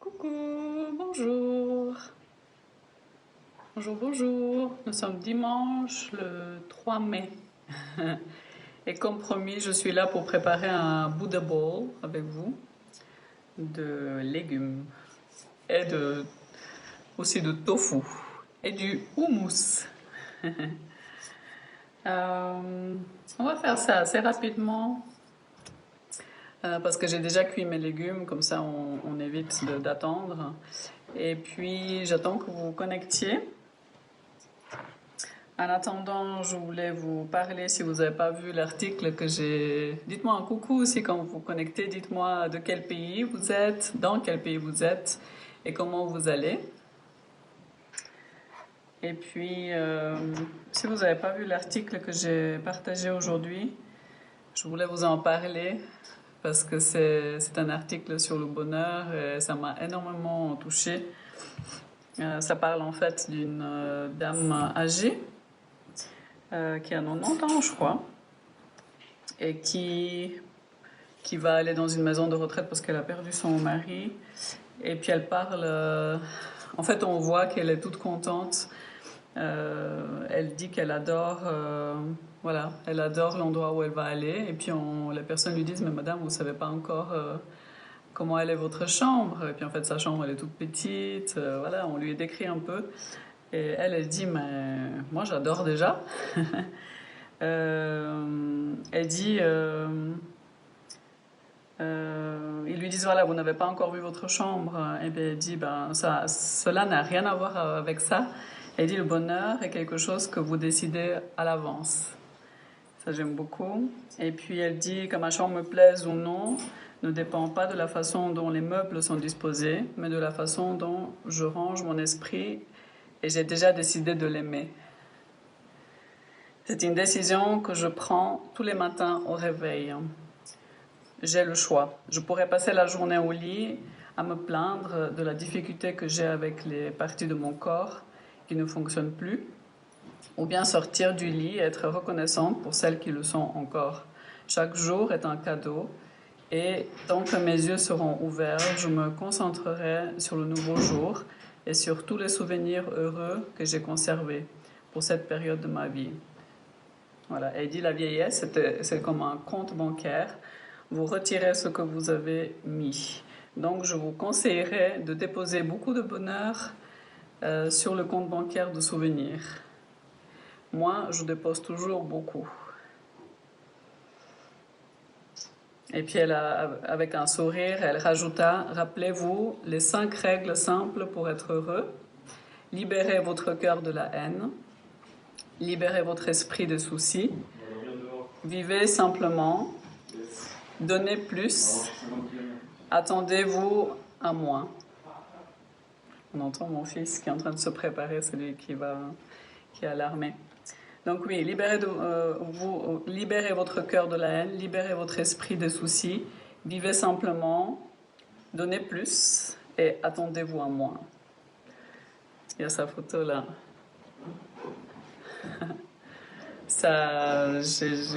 Coucou, bonjour. Bonjour, bonjour. Nous sommes dimanche le 3 mai. Et comme promis, je suis là pour préparer un Buddha Bowl avec vous de légumes et aussi de tofu et du houmous. On va faire ça assez rapidement parce que j'ai déjà cuit mes légumes, comme ça on évite d'attendre. Et puis j'attends que vous vous connectiez. En attendant, je voulais vous parler, si vous n'avez pas vu l'article que j'ai... Dites-moi un coucou aussi quand vous vous connectez, dites-moi de quel pays vous êtes, dans quel pays vous êtes et comment vous allez. Et puis, si vous n'avez pas vu l'article que j'ai partagé aujourd'hui, je voulais vous en parler parce que c'est un article sur le bonheur et ça m'a énormément touchée. Ça parle en fait d'une dame âgée qui a 90 ans, je crois, et qui va aller dans une maison de retraite parce qu'elle a perdu son mari. Et puis elle parle... en fait, on voit qu'elle est toute contente. Elle dit qu'elle adore... voilà, elle adore l'endroit où elle va aller. Et puis les personnes lui disent, mais madame, vous ne savez pas encore comment elle est votre chambre. Et puis en fait, sa chambre, elle est toute petite. Voilà, on lui décrit un peu. Et elle dit, mais moi, j'adore déjà. Elle dit... ils lui disent, voilà, vous n'avez pas encore vu votre chambre. Et bien, elle dit, ben, cela n'a rien à voir avec ça. Elle dit, le bonheur est quelque chose que vous décidez à l'avance. Ça, j'aime beaucoup. Et puis, elle dit que ma chambre me plaise ou non ne dépend pas de la façon dont les meubles sont disposés, mais de la façon dont je range mon esprit et j'ai déjà décidé de l'aimer. C'est une décision que je prends tous les matins au réveil. J'ai le choix. Je pourrais passer la journée au lit à me plaindre de la difficulté que j'ai avec les parties de mon corps qui ne fonctionnent plus, ou bien sortir du lit et être reconnaissante pour celles qui le sont encore. Chaque jour est un cadeau et tant que mes yeux seront ouverts, je me concentrerai sur le nouveau jour et sur tous les souvenirs heureux que j'ai conservés pour cette période de ma vie. Voilà. Elle dit la vieillesse, c'est comme un compte bancaire. Vous retirez ce que vous avez mis. Donc, je vous conseillerais de déposer beaucoup de bonheur sur le compte bancaire de souvenirs. Moi, je dépose toujours beaucoup. Et puis, avec un sourire, elle rajouta, rappelez-vous les 5 règles simples pour être heureux. Libérez votre cœur de la haine. Libérez votre esprit de soucis. Vivez simplement. Donnez plus. Attendez-vous à moins. On entend mon fils qui est en train de se préparer, celui qui est à l'armée. Donc oui, libérez votre cœur de la haine, libérez votre esprit des soucis, vivez simplement, donnez plus et attendez-vous à moins. Il y a sa photo là.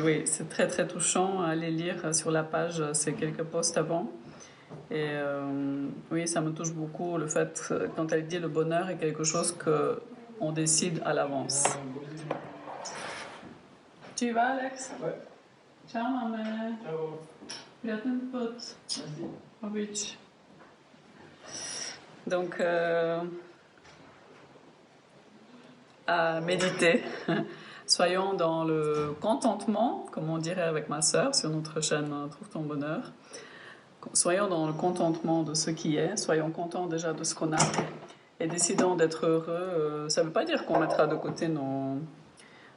Oui, c'est très très touchant à aller lire sur la page, c'est quelques posts avant. Et oui, ça me touche beaucoup le fait, quand elle dit le bonheur est quelque chose qu'on décide à l'avance. Tu y vas, Alex? Ouais. Ciao, maman. Ciao. Bientôt pote. Merci. Au beach. Donc, à méditer. Soyons dans le contentement, comme on dirait avec ma sœur sur notre chaîne Trouve ton bonheur. Soyons dans le contentement de ce qui est, soyons contents déjà de ce qu'on a et décidons d'être heureux. Ça ne veut pas dire qu'on mettra de côté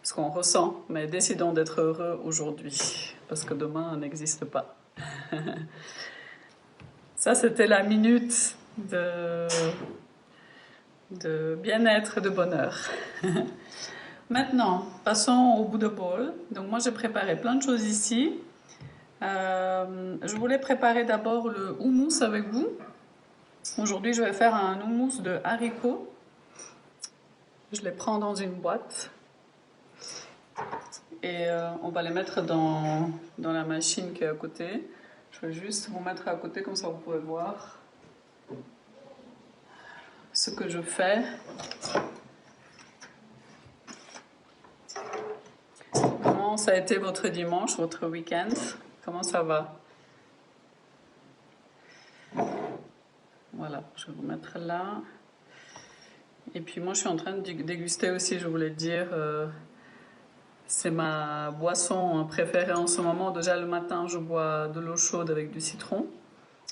ce qu'on ressent, mais décidons d'être heureux aujourd'hui, parce que demain n'existe pas. Ça, c'était la minute de bien-être et de bonheur. Maintenant, passons au Buddha Bowl. Donc moi, j'ai préparé plein de choses ici. Je voulais préparer d'abord le houmous avec vous. Aujourd'hui, je vais faire un houmous de haricots. Je les prends dans une boîte. Et on va les mettre dans la machine qui est à côté. Je vais juste vous mettre à côté, comme ça vous pouvez voir. ce que je fais. Comment ça a été votre dimanche, votre week-end? Comment ça va? Voilà, je vais vous mettre là. Et puis moi, je suis en train de déguster aussi, je voulais dire. C'est ma boisson préférée en ce moment. Déjà le matin, je bois de l'eau chaude avec du citron.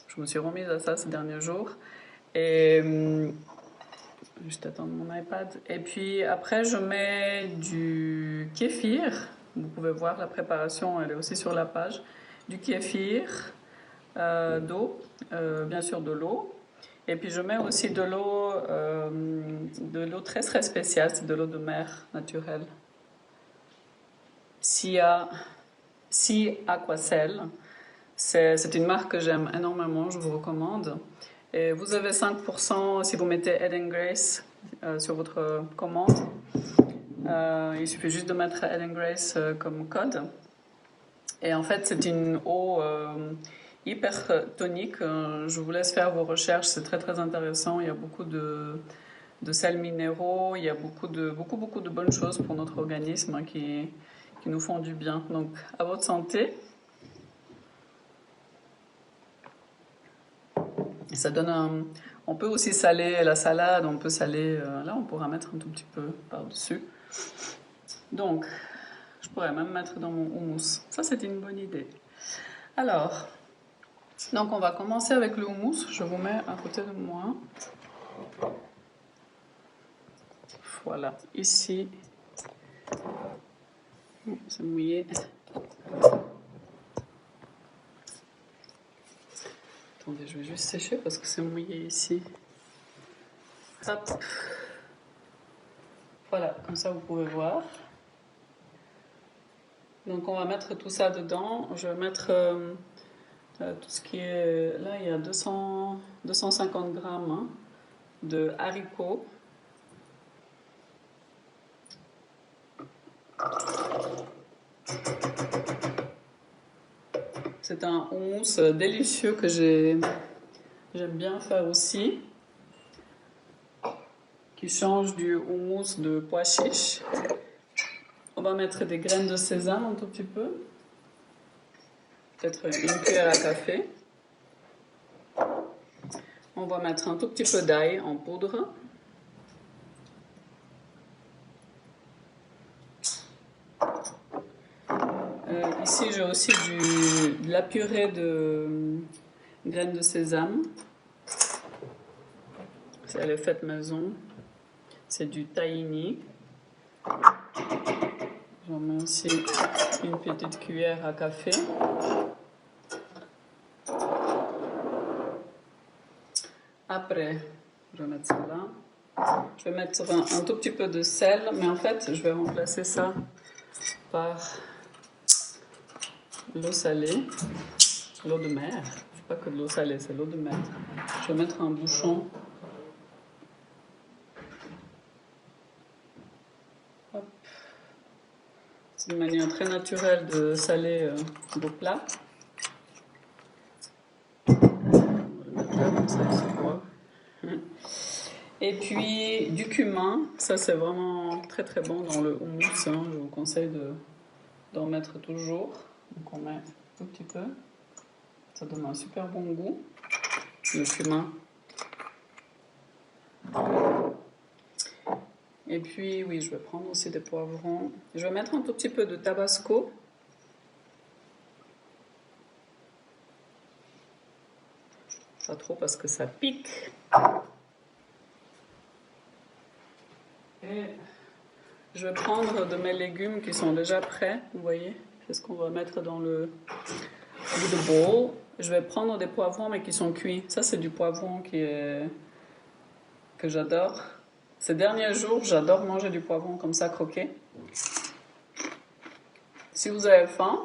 Je me suis remise à ça ces derniers jours. Et juste attendre mon iPad. Et puis après, je mets du kéfir. Vous pouvez voir la préparation, elle est aussi sur la page. Du kéfir, d'eau, bien sûr de l'eau. Et puis je mets aussi de l'eau très très spéciale, c'est de l'eau de mer naturelle. Sea Aquacel. C'est une marque que j'aime énormément, je vous recommande. Et vous avez 5% si vous mettez Ed & Grace sur votre commande. Il suffit juste de mettre Ed & Grace comme code. Et en fait, c'est une eau hyper tonique. Je vous laisse faire vos recherches, c'est très très intéressant. Il y a beaucoup de sels minéraux, il y a beaucoup de bonnes choses pour notre organisme hein, qui nous font du bien. Donc, à votre santé. Et ça donne on peut aussi saler la salade, on peut saler... là, on pourra mettre un tout petit peu par-dessus. Donc, je pourrais même mettre dans mon houmous. Ça, c'est une bonne idée. Alors, donc on va commencer avec le houmous. Je vous mets à côté de moi. Voilà, ici. C'est mouillé. Attendez, je vais juste sécher parce que c'est mouillé ici. Hop. Voilà, comme ça vous pouvez voir. Donc on va mettre tout ça dedans. Je vais mettre tout ce qui est... Là, il y a 250 grammes hein, de haricots. C'est un houmous délicieux que j'aime bien faire aussi, qui change du houmous de pois chiches. On va mettre des graines de sésame un tout petit peu, peut-être une cuillère à café. On va mettre un tout petit peu d'ail en poudre. Ici, j'ai aussi de la purée de graines de sésame. Elle est faite maison. C'est du tahini. J'en mets aussi une petite cuillère à café. Après, je vais mettre ça là. Je vais mettre un tout petit peu de sel, mais en fait, je vais remplacer ça par l'eau salée, l'eau de mer. C'est pas que de l'eau salée, c'est l'eau de mer. Je vais mettre un bouchon. Hop. C'est une manière très naturelle de saler vos plats. On va le mettre là, comme ça, il se voit. Et puis du cumin, ça c'est vraiment très très bon dans le houmous. Hein. Je vous conseille d'en mettre toujours. Donc on met un tout petit peu. Ça donne un super bon goût. Le cumin. Et puis oui, je vais prendre aussi des poivrons. Je vais mettre un tout petit peu de tabasco. Pas trop parce que ça pique. Et je vais prendre de mes légumes qui sont déjà prêts, vous voyez. C'est ce qu'on va mettre dans le bowl. Je vais prendre des poivrons mais qui sont cuits. Ça c'est du poivron que j'adore. Ces derniers jours, j'adore manger du poivron comme ça croqué. Si vous avez faim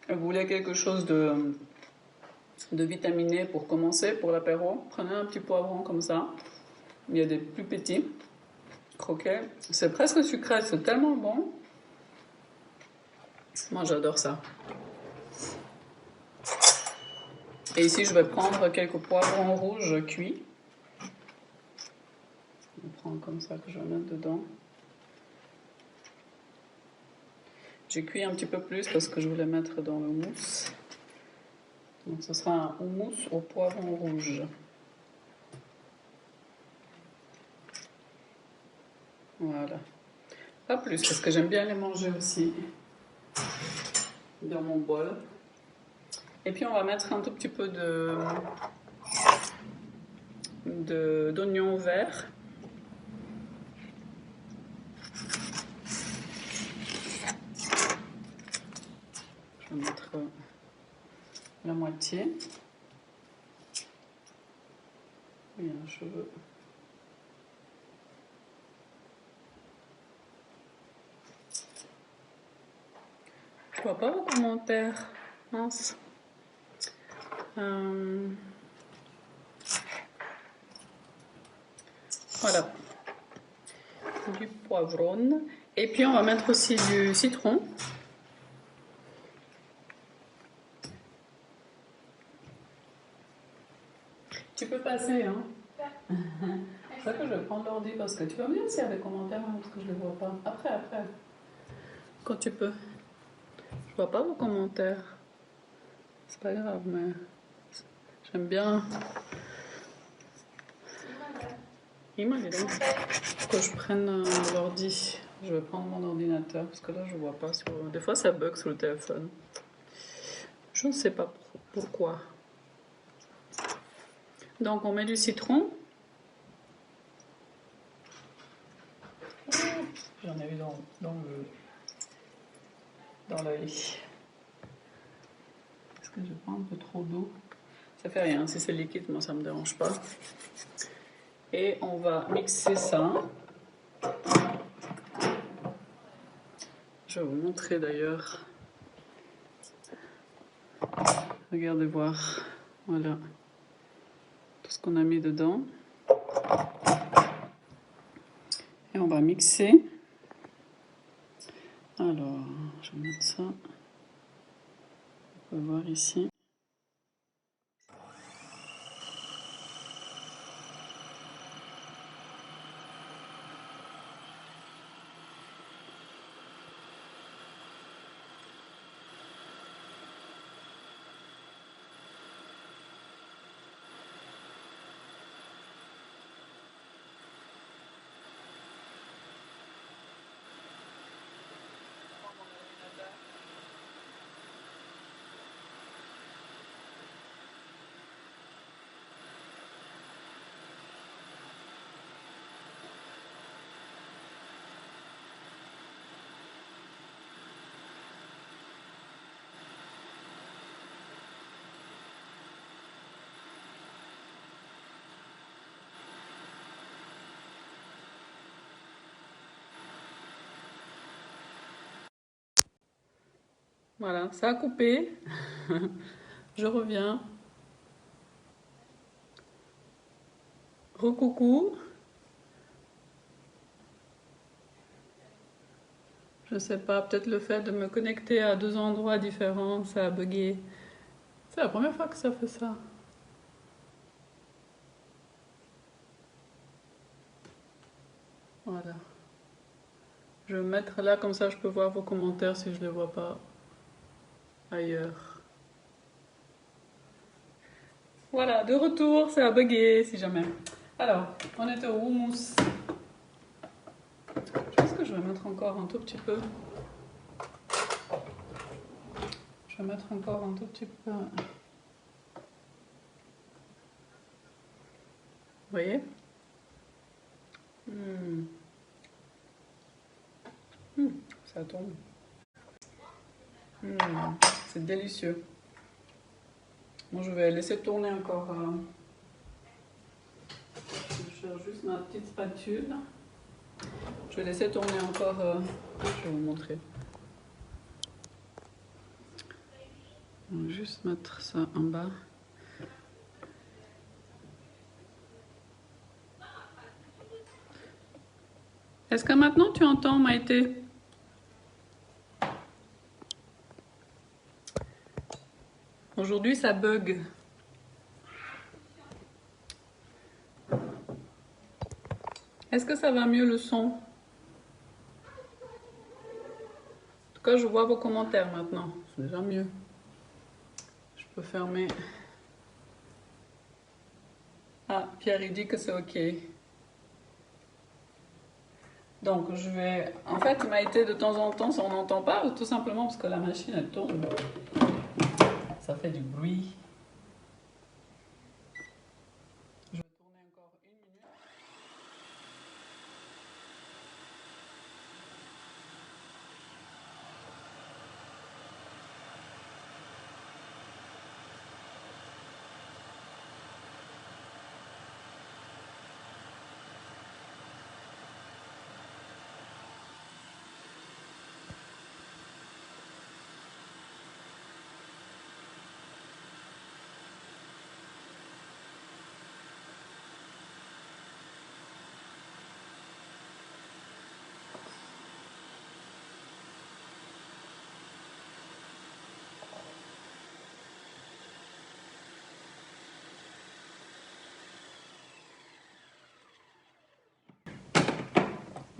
et vous voulez quelque chose de vitaminé pour commencer, pour l'apéro, prenez un petit poivron comme ça. Il y a des plus petits croquets. C'est presque sucré, c'est tellement bon. Moi j'adore ça. Et ici je vais prendre quelques poivrons rouges cuits. prends comme ça que je vais mettre dedans. J'ai cuit un petit peu plus parce que je voulais mettre dans le mousse. Donc ce sera un houmous au poivron rouge. Voilà. Pas plus parce que j'aime bien les manger aussi dans mon bol. Et puis on va mettre un tout petit peu d'oignon vert. Je vais mettre la moitié. Oui, un cheveu. Je vois pas vos commentaires. Mince. Voilà. Du poivron. Et puis on va mettre aussi du citron. Tu peux passer, hein. C'est ça que je vais prendre l'ordi parce que tu vas bien s'il y a des commentaires, hein, parce que je ne les vois pas. Après. Quand tu peux. Je vois pas vos commentaires. C'est pas grave, mais j'aime bien. Il est donc que je prenne l'ordi. Je vais prendre mon ordinateur parce que là je vois pas. Des fois ça bug sur le téléphone. Je ne sais pas pourquoi. Donc on met du citron. J'en ai eu dans l'œil. Est-ce que je prends un peu trop d'eau? Ça fait rien, si c'est liquide, moi ça me dérange pas. Et on va mixer ça. Je vais vous montrer d'ailleurs. Regardez voir. Voilà. Tout ce qu'on a mis dedans. Et on va mixer. Alors, je vais mettre ça. On peut voir ici. Voilà, ça a coupé. Je reviens. Recoucou. Je sais pas, peut-être le fait de me connecter à deux endroits différents, ça a bugué. C'est la première fois que ça fait ça. Voilà. Je vais me mettre là, comme ça je peux voir vos commentaires si je ne les vois pas ailleurs. Voilà, de retour, ça a bugué si jamais. Alors, on était au houmous. Je pense que je vais mettre encore un tout petit peu. Je vais mettre encore un tout petit peu. Vous voyez? Ça tombe. C'est délicieux. Bon, je vais laisser tourner encore. Je cherche juste ma petite spatule. Je vais laisser tourner encore. Je vais vous montrer. On va juste mettre ça en bas. Est-ce que maintenant tu entends, Maïté? Aujourd'hui, ça bug. Est-ce que ça va mieux le son? En tout cas, je vois vos commentaires maintenant. C'est déjà mieux. Je peux fermer. Ah, Pierre, il dit que c'est OK. Donc, je vais... En fait, il m'a été de temps en temps, ça on n'entend pas, tout simplement parce que la machine, elle tourne. Ça fait du bruit. Je vais tourner encore 1 minute.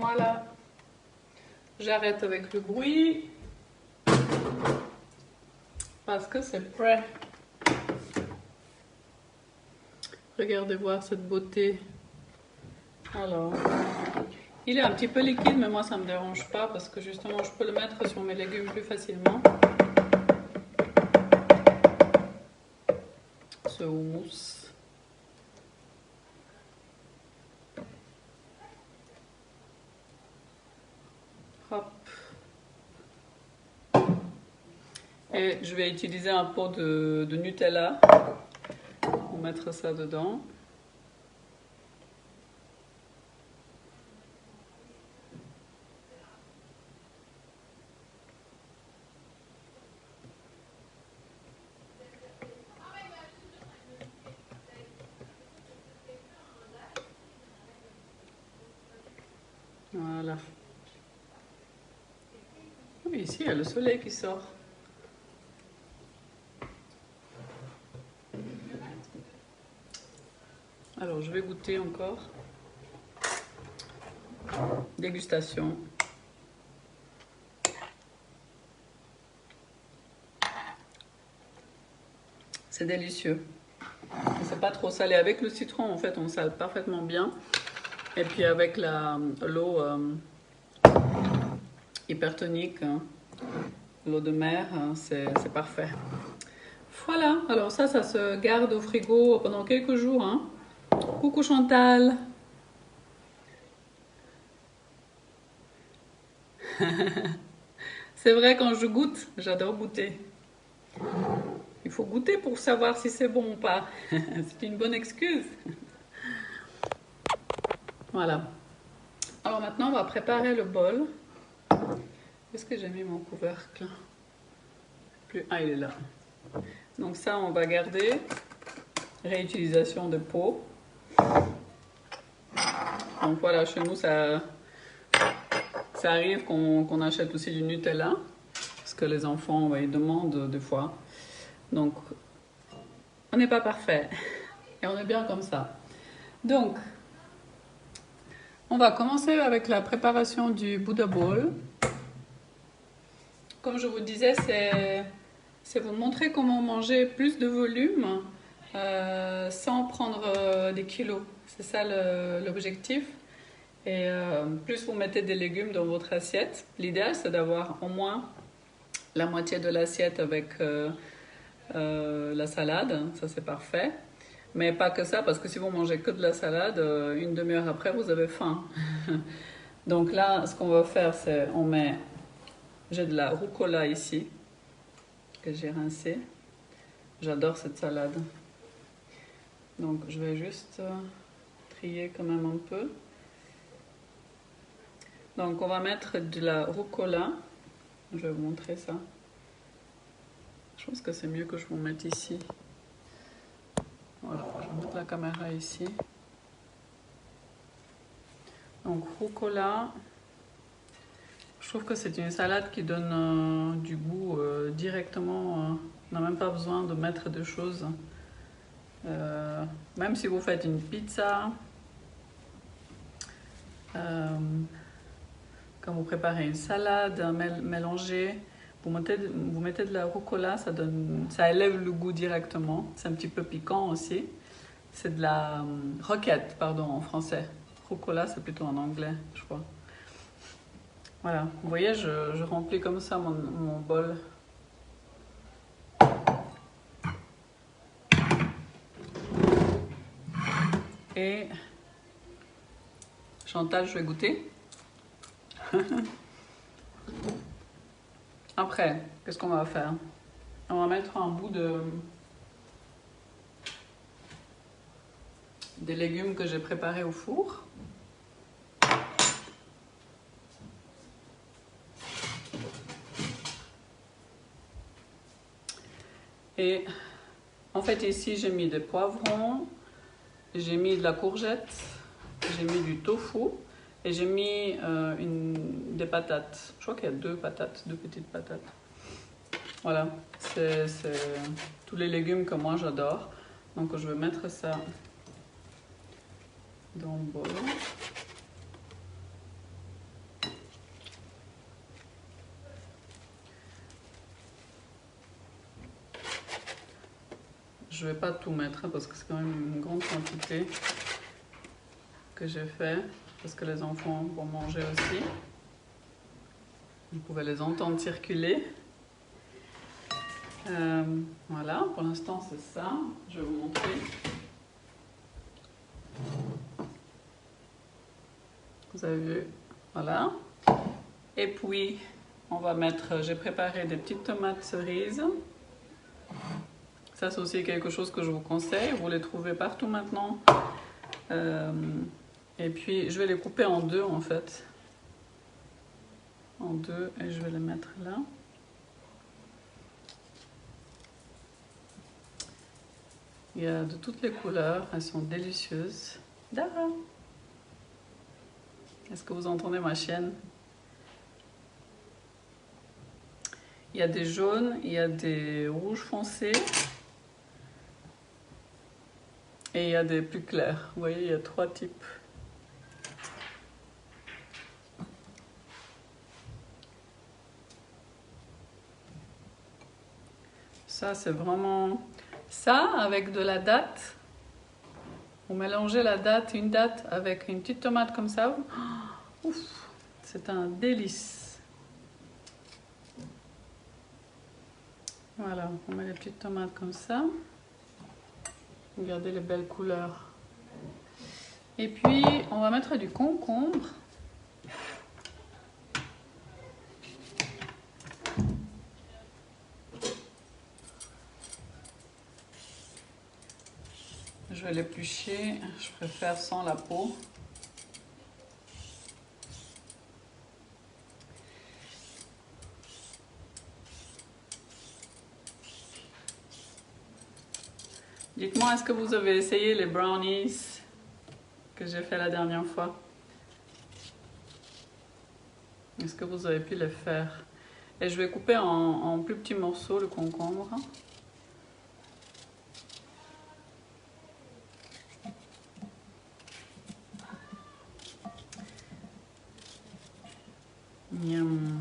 Voilà. J'arrête avec le bruit parce que c'est prêt. Regardez voir cette beauté. Alors, il est un petit peu liquide, mais moi ça me dérange pas parce que justement je peux le mettre sur mes légumes plus facilement. Ce houmous. Hop. Et je vais utiliser un pot de Nutella pour mettre ça dedans. Voilà. Oui, ici, il y a le soleil qui sort. Alors, je vais goûter encore. Dégustation. C'est délicieux. C'est pas trop salé. Avec le citron, en fait, on sale parfaitement bien. Et puis avec l'eau hypertonique, hein, l'eau de mer, hein, c'est parfait. Voilà, alors ça se garde au frigo pendant quelques jours. Hein. Coucou Chantal. C'est vrai, quand je goûte, j'adore goûter. Il faut goûter pour savoir si c'est bon ou pas. C'est une bonne excuse. Voilà. Alors maintenant, on va préparer le bol. Est-ce que j'ai mis mon couvercle? Ah, il est là. Donc ça, on va garder. Réutilisation de peau. Donc voilà, chez nous, ça arrive qu'on achète aussi du Nutella. Parce que les enfants, ils demandent des fois. Donc, on n'est pas parfait. Et on est bien comme ça. Donc, on va commencer avec la préparation du Buddha Bowl. Comme je vous disais, c'est vous montrer comment manger plus de volume sans prendre des kilos. C'est ça l'objectif. Et plus vous mettez des légumes dans votre assiette, l'idéal c'est d'avoir au moins la moitié de l'assiette avec la salade, ça c'est parfait. Mais pas que ça, parce que si vous mangez que de la salade, une demi-heure après vous avez faim. Donc là, ce qu'on va faire, c'est j'ai de la rucola ici, que j'ai rincée. J'adore cette salade. Donc je vais juste trier quand même un peu. Donc on va mettre de la rucola. Je vais vous montrer ça. Je pense que c'est mieux que je vous mette ici. Voilà, je vais mettre la caméra ici. Donc rucola. Je trouve que c'est une salade qui donne du goût directement. On n'a même pas besoin de mettre de choses. Même si vous faites une pizza, Quand vous préparez une salade mélangée, vous mettez de la rucola, ça élève le goût directement. C'est un petit peu piquant aussi. C'est de la roquette, pardon, en français. Rucola, c'est plutôt en anglais, je crois. Voilà, vous voyez, je remplis comme ça mon bol. Et Chantal, je vais goûter. Après, qu'est-ce qu'on va faire? On va mettre un bout des légumes que j'ai préparés au four. Et en fait ici j'ai mis des poivrons, j'ai mis de la courgette, j'ai mis du tofu et j'ai mis des patates. Je crois qu'il y a deux petites patates. Voilà, c'est tous les légumes que moi j'adore. Donc je vais mettre ça dans le bol. Je vais pas tout mettre parce que c'est quand même une grande quantité que j'ai fait parce que les enfants vont manger aussi. Vous pouvez les entendre circuler. Voilà, pour l'instant c'est ça. Je vais vous montrer. Vous avez vu, voilà. Et puis on va mettre, j'ai préparé des petites tomates cerises. Ça c'est aussi quelque chose que je vous conseille, vous les trouvez partout maintenant. Et puis je vais les couper en deux en fait. En deux et je vais les mettre là. Il y a de toutes les couleurs, elles sont délicieuses. Dara! Est-ce que vous entendez ma chienne? Il y a des jaunes, il y a des rouges foncés. Et il y a des plus clairs. Vous voyez, il y a trois types. Ça, c'est vraiment... Ça, avec de la date. Vous mélangez la date, une date avec une petite tomate comme ça. Ouf, c'est un délice. Voilà, on met les petites tomates comme ça. Regardez les belles couleurs. Et puis, on va mettre du concombre. Je vais l'éplucher, je préfère sans la peau. Dites-moi, est-ce que vous avez essayé les brownies que j'ai fait la dernière fois? Est-ce que vous avez pu les faire? Et je vais couper en plus petits morceaux le concombre. Miam.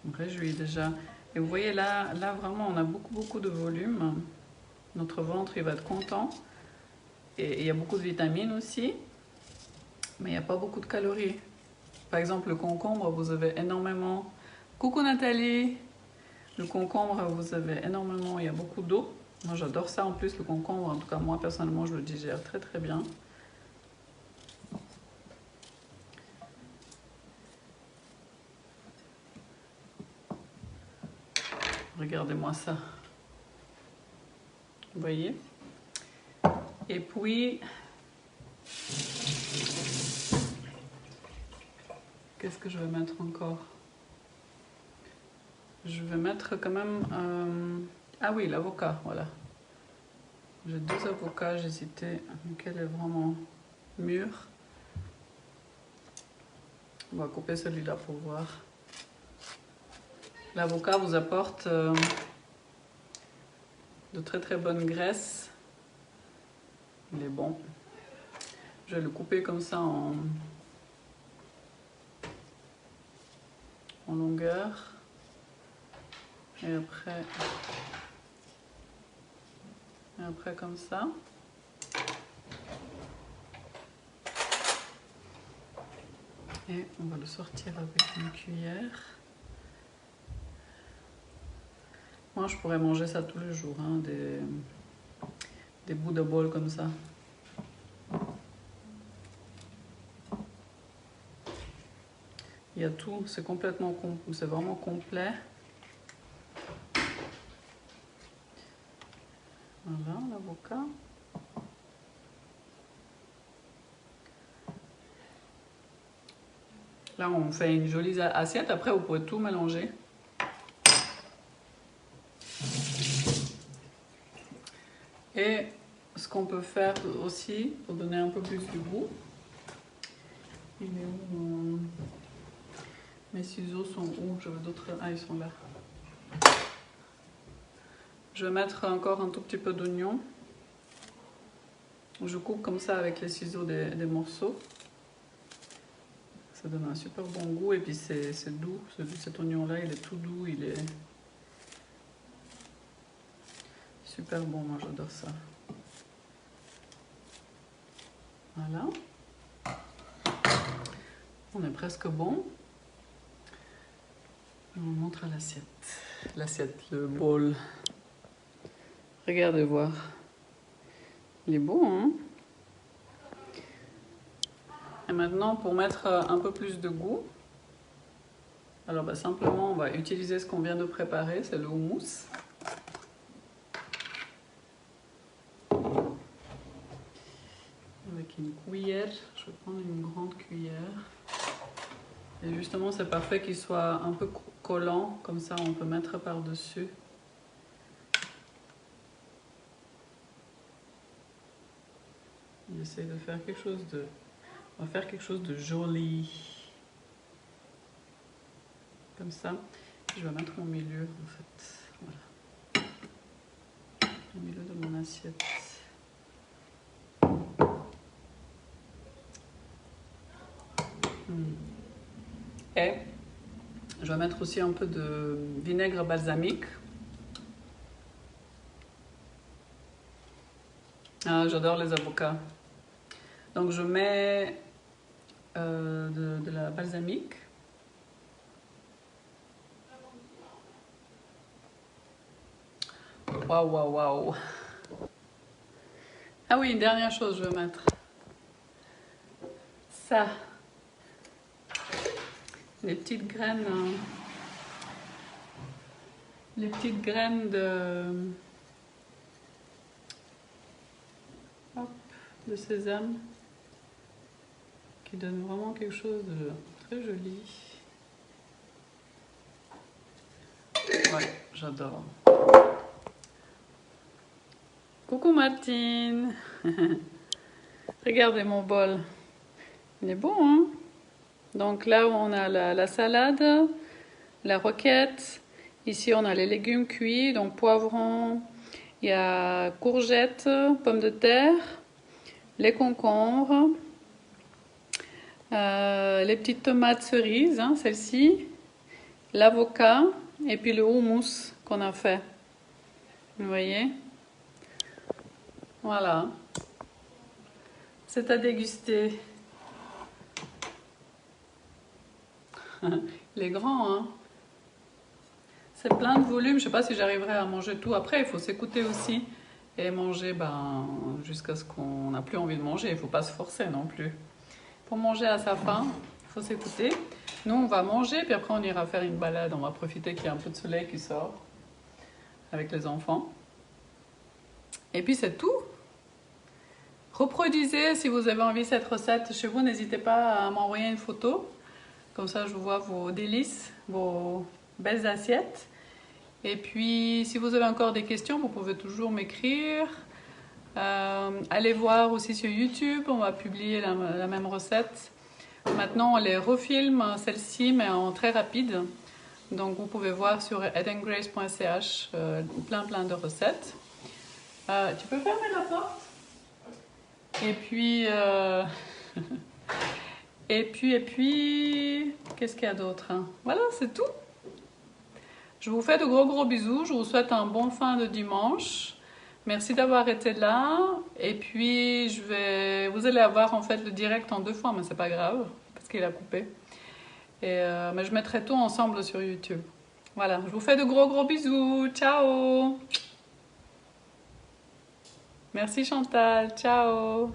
Je me réjouis déjà. Et vous voyez là vraiment on a beaucoup de volume. Notre ventre il va être content. Et il y a beaucoup de vitamines aussi. Mais il n'y a pas beaucoup de calories. Par exemple le concombre vous avez énormément. Coucou Nathalie! Le concombre vous avez énormément, il y a beaucoup d'eau. Moi j'adore ça en plus le concombre. En tout cas moi personnellement je le digère très bien. Regardez-moi ça. Vous voyez? Et puis, qu'est-ce que je vais mettre encore? Je vais mettre quand même... Ah oui, l'avocat, voilà. J'ai deux avocats, j'hésitais lequel est vraiment mûr. On va couper celui-là pour voir. L'avocat vous apporte de très bonnes graisses. Il est bon. Je vais le couper comme ça en longueur. Et après comme ça. Et on va le sortir avec une cuillère. Moi, je pourrais manger ça tous les jours, hein, des bouts de bol comme ça. Il y a tout, c'est vraiment complet. Voilà, l'avocat. Là, on fait une jolie assiette. Après, vous pouvez tout mélanger. Et ce qu'on peut faire aussi, pour donner un peu plus de goût, il est où mes ciseaux sont où? Je veux d'autres. Ah, ils sont là. Je vais mettre encore un tout petit peu d'oignon. Je coupe comme ça avec les ciseaux des morceaux. Ça donne un super bon goût et puis c'est doux. Cet oignon-là, il est tout doux, il est super bon. Moi, j'adore ça. Voilà. On est presque bon. On montre à l'assiette. L'assiette, le bol. Regardez voir. Il est beau, hein? Et maintenant, pour mettre un peu plus de goût, alors simplement, on va utiliser ce qu'on vient de préparer, c'est le houmous. Avec une cuillère, je vais prendre une grande cuillère. Et justement, c'est parfait qu'il soit un peu collant, comme ça on peut mettre par-dessus. J'essaie de faire quelque chose de... On va faire quelque chose de joli. Comme ça. Je vais mettre au milieu, en fait. Voilà. Au milieu de mon assiette. Et je vais mettre aussi un peu de vinaigre balsamique. Ah, j'adore les avocats. Donc je mets de la balsamique. Waouh, waouh, waouh. Ah oui, une dernière chose, je vais mettre ça. Les petites graines. Les petites graines de sésame qui donnent vraiment quelque chose de très joli. Ouais, j'adore. Coucou Martine. Regardez mon bol. Il est beau, hein? Donc là, on a la salade, la roquette. Ici, on a les légumes cuits, donc poivrons. Il y a courgettes, pommes de terre, les concombres, les petites tomates cerises, hein, celles-ci, l'avocat et puis le houmous qu'on a fait. Vous voyez? Voilà. C'est à déguster. Il est grand, hein? C'est plein de volume. Je ne sais pas si j'arriverai à manger tout. Après, il faut s'écouter aussi et manger jusqu'à ce qu'on n'a plus envie de manger. Il ne faut pas se forcer non plus. Pour manger à sa faim, il faut s'écouter. Nous, on va manger, puis après, on ira faire une balade. On va profiter qu'il y a un peu de soleil qui sort avec les enfants. Et puis, c'est tout. Reproduisez si vous avez envie cette recette chez vous. N'hésitez pas à m'envoyer une photo. Comme ça, je vois vos délices, vos belles assiettes. Et puis, si vous avez encore des questions, vous pouvez toujours m'écrire. Allez voir aussi sur YouTube, on va publier la même recette. Maintenant, on les refilme, celle-ci, mais en très rapide. Donc, vous pouvez voir sur edandgrace.ch plein de recettes. Tu peux fermer la porte? Et puis, et puis, qu'est-ce qu'il y a d'autre, hein? Voilà, c'est tout. Je vous fais de gros gros bisous. Je vous souhaite un bon fin de dimanche. Merci d'avoir été là. Et puis, vous allez avoir en fait le direct en 2 fois, mais c'est pas grave parce qu'il a coupé. Mais je mettrai tout ensemble sur YouTube. Voilà, je vous fais de gros gros bisous. Ciao. Merci Chantal. Ciao.